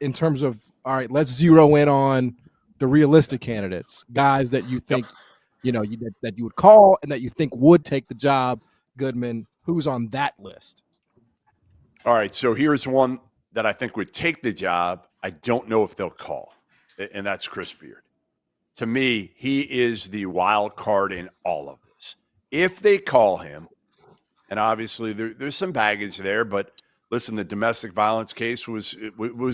in terms of, all right, let's zero in on the realistic candidates, guys that you think, that you would call and that you think would take the job, Goodman, who's on that list? All right, so here's one that I think would take the job. I don't know if they'll call, and that's Chris Beard. To me, he is the wild card in all of this. If they call him, and obviously there's some baggage there, but listen, the domestic violence case was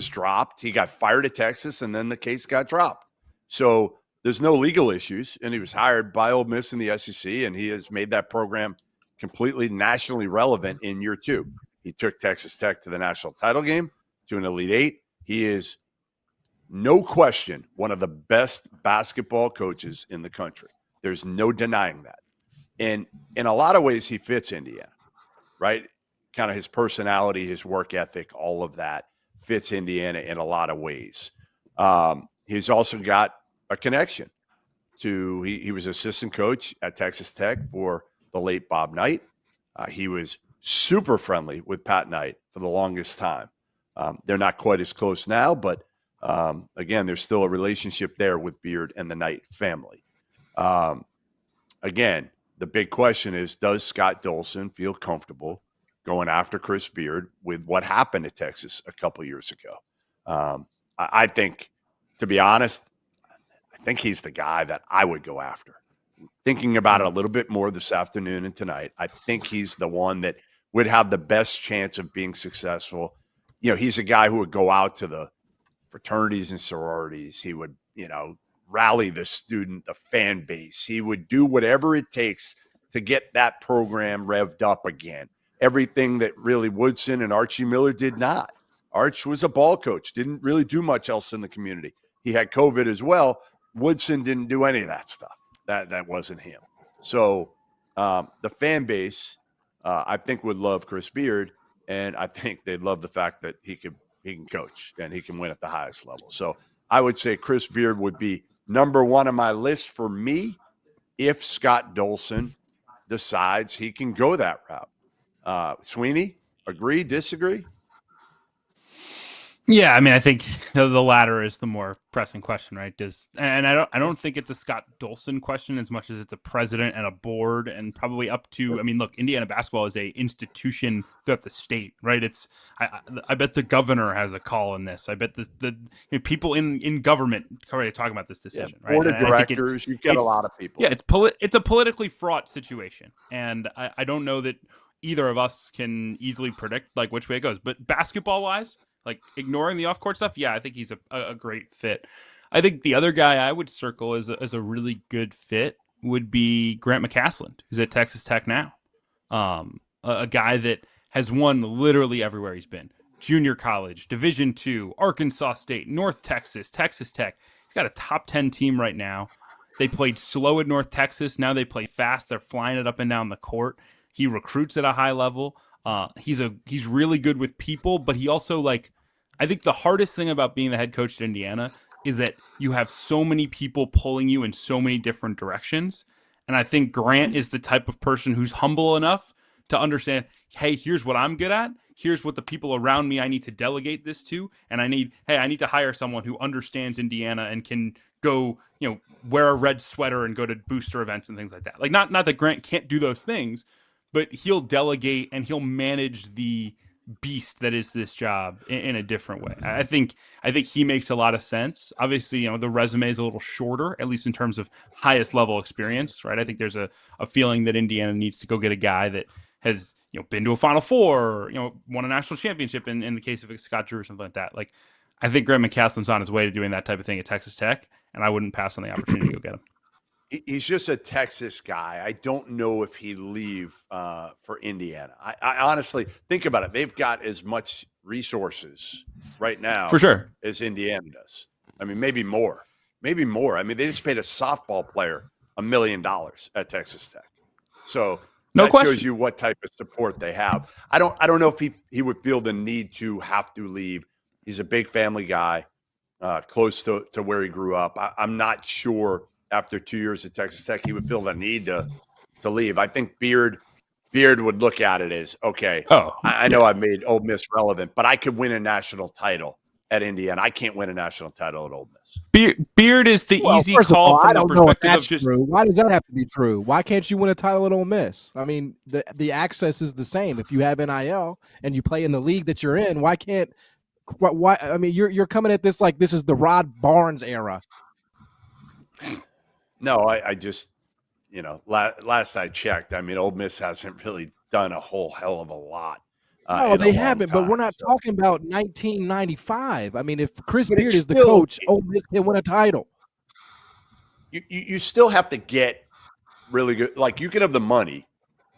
dropped. He got fired at Texas, and then the case got dropped. So there's no legal issues, and he was hired by Ole Miss in the SEC, and he has made that program completely nationally relevant in year 2. He took Texas Tech to the national title game, to an Elite Eight. He is, no question, one of the best basketball coaches in the country. There's no denying that. And in a lot of ways, he fits Indiana, right? Kind of his personality, his work ethic, all of that fits Indiana in a lot of ways. He's also got a connection to, he was assistant coach at Texas Tech for the late Bob Knight. He was super friendly with Pat Knight for the longest time. They're not quite as close now, but again, there's still a relationship there with Beard and the Knight family. Again, the big question is, does Scott Dolson feel comfortable going after Chris Beard with what happened at Texas a couple years ago? I think, to be honest, I think he's the guy that I would go after. Thinking about it a little bit more this afternoon and tonight, I think he's the one that would have the best chance of being successful. He's a guy who would go out to the fraternities and sororities. He would, rally the student, the fan base. He would do whatever it takes to get that program revved up again. Everything that really Woodson and Archie Miller did not. Arch was a ball coach, didn't really do much else in the community. He had COVID as well. Woodson didn't do any of that stuff. That wasn't him. So the fan base, I think, would love Chris Beard, and I think they'd love the fact that he can coach and he can win at the highest level. So I would say Chris Beard would be number one on my list for me if Scott Dolson decides he can go that route. Sweeney, agree, disagree? Yeah, I mean, I think the latter is the more pressing question, right? I don't think it's a Scott Dolson question as much as it's a president and a board, and probably up to. I mean, look, Indiana basketball is a institution throughout the state, right? I bet the governor has a call in this. I bet the people in government are already talking about this decision, right? Board of directors, you've got a lot of people. Yeah, it's a politically fraught situation, and I don't know that either of us can easily predict like which way it goes. But basketball wise, like ignoring the off-court stuff, yeah, I think he's a great fit. I think the other guy I would circle as a really good fit would be Grant McCasland, who's at Texas Tech now. A guy that has won literally everywhere he's been. Junior college, Division II, Arkansas State, North Texas, Texas Tech. He's got a top 10 team right now. They played slow at North Texas. Now they play fast. They're flying it up and down the court. He recruits at a high level. He's really good with people, but he also, I think the hardest thing about being the head coach at Indiana is that you have so many people pulling you in so many different directions. And I think Grant is the type of person who's humble enough to understand, hey, here's what I'm good at. Here's what the people around me I need to delegate this to. And I need to hire someone who understands Indiana and can go, wear a red sweater and go to booster events and things like that. Like, not that Grant can't do those things, but he'll delegate and he'll manage the beast that is this job in a different way. I think he makes a lot of sense. Obviously, the resume is a little shorter, at least in terms of highest level experience, right? I think there's a feeling that Indiana needs to go get a guy that has, been to a Final Four, or, won a national championship in the case of Scott Drew or something like that. Like, I think Grant McCasland's on his way to doing that type of thing at Texas Tech, and I wouldn't pass on the opportunity to go get him. He's just a Texas guy. I don't know if he'd leave for Indiana. I honestly think about it. They've got as much resources right now for sure as Indiana does. I mean, maybe more. I mean, they just paid a softball player $1 million at Texas Tech. So no that question. shows you what type of support they have. I don't know if he would feel the need to have to leave. He's a big family guy, close to where he grew up. I'm not sure after 2 years at Texas Tech, he would feel the need to leave. I think Beard would look at it as, okay, I know I've made Ole Miss relevant, but I could win a national title at Indiana. I can't win a national title at Ole Miss. Beard is the easy first of call all, from I the don't know if perspective that's of just. true. Why does that have to be true? Why can't you win a title at Ole Miss? I mean, the access is the same. If you have NIL and you play in the league that you're in, why can't? Why? I mean, you're coming at this like this is the Rod Barnes era. No, I just, last I checked, I mean, Ole Miss hasn't really done a whole hell of a lot. No, in a they long haven't. But we're time, not so. talking about 1995. I mean, if Chris But Beard it's is the still- coach, Ole Miss can win a title. You still have to get really good. Like, you can have the money,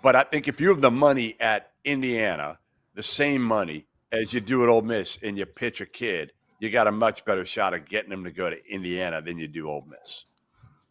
but I think if you have the money at Indiana, the same money as you do at Ole Miss, and you pitch a kid, you got a much better shot of getting them to go to Indiana than you do Ole Miss.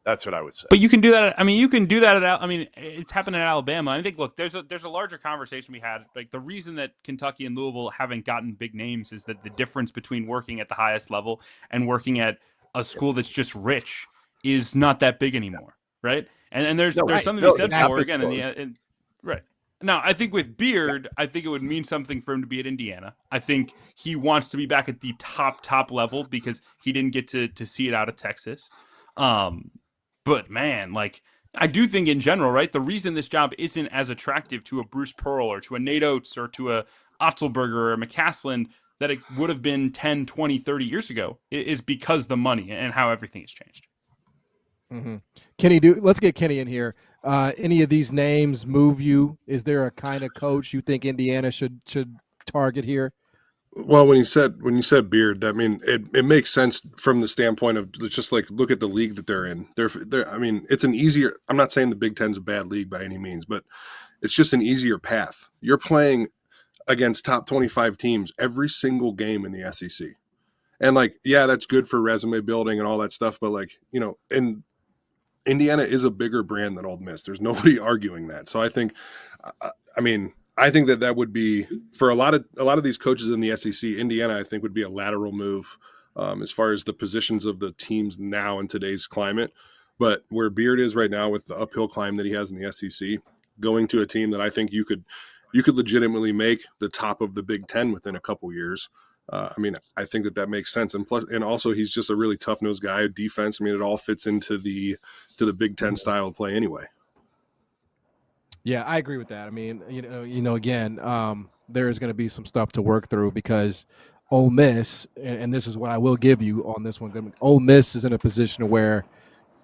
That's what I would say. But you can do that. I mean, you can do that at. I mean, it's happened at Alabama. I think. Look, there's a larger conversation we had. Like, the reason that Kentucky and Louisville haven't gotten big names is that the difference between working at the highest level and working at a school that's just rich is not that big anymore, right? And there's something to be said for again. Right. Now, I think with Beard, I think it would mean something for him to be at Indiana. I think he wants to be back at the top level because he didn't get to see it out of Texas. But man, like, I do think in general, right, the reason this job isn't as attractive to a Bruce Pearl or to a Nate Oates or to a Otzelberger or a McCaslin that it would have been 10, 20, 30 years ago is because the money and how everything has changed. Mm-hmm. Kenny, let's get Kenny in here. Any of these names move you? Is there a kind of coach you think Indiana should target here? Well, when you said Beard, I mean, it makes sense from the standpoint of just like look at the league that they're in. They're I mean, it's an easier. I'm not saying the Big Ten's a bad league by any means, but it's just an easier path. You're playing against top 25 teams every single game in the SEC, and like, yeah, that's good for resume building and all that stuff. But like, and Indiana is a bigger brand than Ole Miss. There's nobody arguing that. So I think, I think that would be for a lot of these coaches in the SEC. Indiana, I think, would be a lateral move as far as the positions of the teams now in today's climate. But where Beard is right now with the uphill climb that he has in the SEC, going to a team that I think you could legitimately make the top of the Big Ten within a couple years. I think that makes sense. And plus, and also he's just a really tough nosed guy. Defense. I mean, it all fits into the Big Ten style of play anyway. Yeah, I agree with that. I mean, again, there is going to be some stuff to work through because Ole Miss, and this is what I will give you on this one. Ole Miss is in a position where,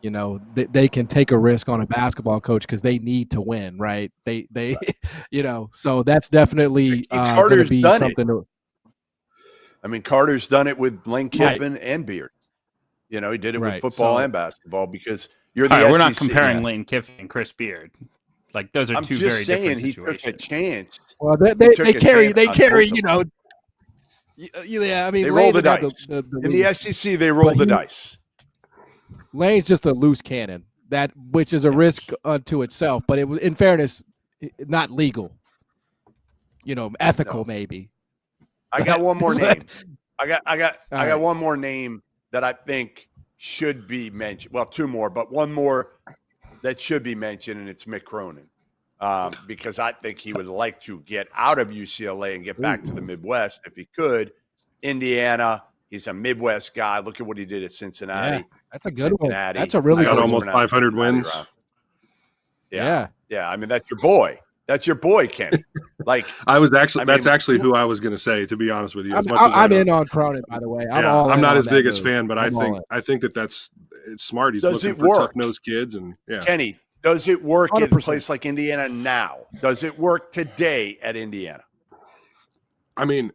they can take a risk on a basketball coach because they need to win, right? They, so that's definitely going to be something. I mean, Carter's done it with Lane Kiffin and Beard. He did it with football and basketball because you're the SEC. We're not comparing Lane Kiffin and Chris Beard. Like, those are two very different situations. He took a chance. Well, they carry. Yeah, I mean, they roll the dice. In the SEC, they roll the dice. Lane's just a loose cannon, which is a risk unto itself. But it was, in fairness, not legal. Ethical maybe. I got one more name. I got one more name that I think should be mentioned. Well, two more, but one more that should be mentioned, and it's Mick Cronin, because I think he would like to get out of UCLA and get back to the Midwest if he could. Indiana, he's a Midwest guy. Look at what he did at Cincinnati. Yeah, that's a good one. That's a really good one. Almost 500 wins. Yeah. I mean, that's your boy. That's your boy, Kenny. Like, that's actually who I was going to say, to be honest with you. I'm in on Cronin, by the way. I'm not his biggest fan, but I think it's smart. He's looking for tough-nosed kids, and Kenny, does it work 100%. In a place like Indiana now? Does it work today at Indiana? I mean,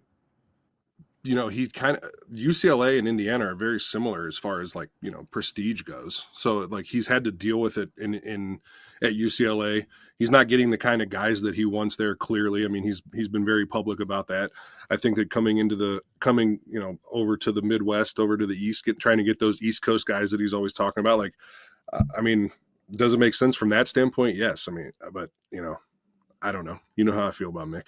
he kind of UCLA and Indiana are very similar as far as like prestige goes. So like he's had to deal with it in at UCLA. He's not getting the kind of guys that he wants there. Clearly, I mean he's been very public about that. I think that coming over to the Midwest, over to the East, trying to get those East Coast guys that he's always talking about. Like, does it make sense from that standpoint? Yes. I mean, but I don't know. You know how I feel about Mick.